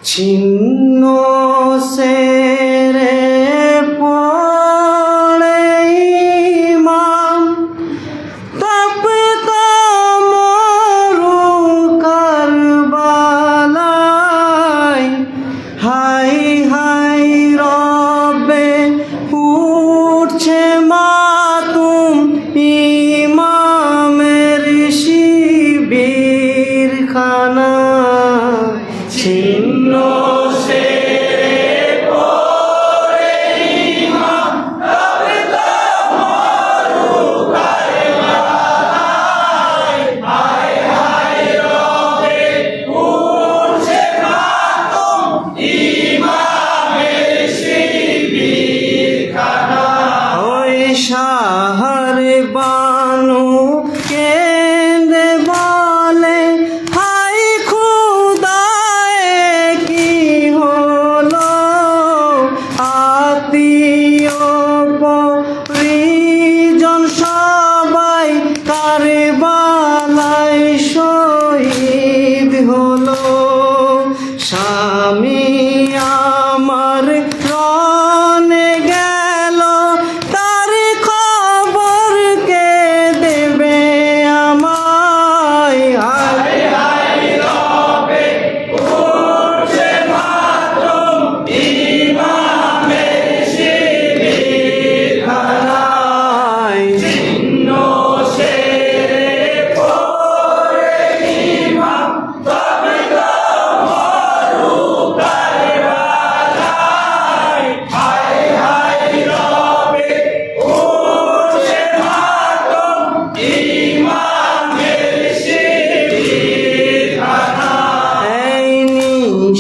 ছিন্ন সেরে পড়ে ইমাম তপ্ত মরু কারবালায় হাই হাই রবে উঠছে মাতুম ইমামের শিবির খানা ছিন্ন শাহর বানু কেঁদে বলে হাই খুদায়ে কি হলো আত্মীয় পরিজন সবাই কারবালায় শহীদ হলো স্বামী আমার রনে গেল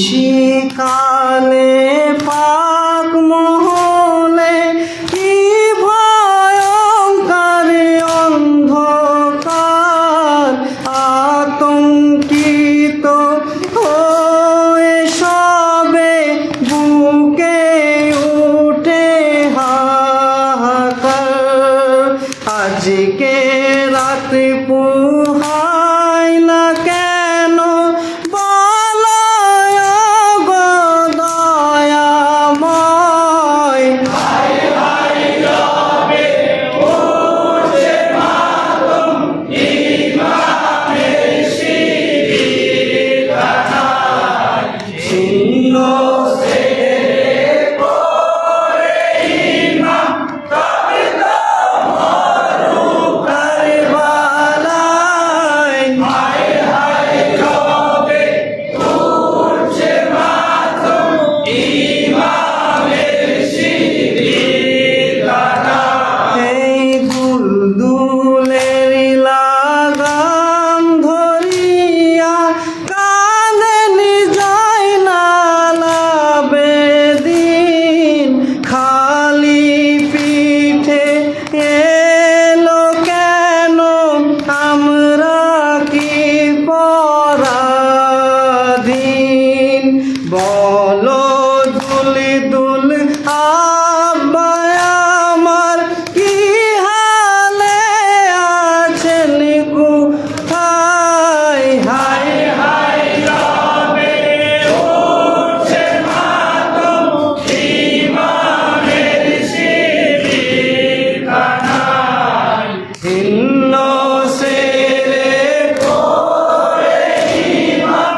শিকালে পাক মহলে কি ভয়ঙ্কর অন্ধকার আতঙ্কিত হয়ে সবে বুকে উঠে হাহাকার আজকে রাত পোহাইল কেন বলো দুল দুল আব্বা আমার কি হালে আছেন কোথায় হায় হায় রবে উঠছে মাতম ইমামের শিবির খানায় ছিন্ন সেরে পড়ে ইমাম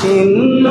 ছিন্ন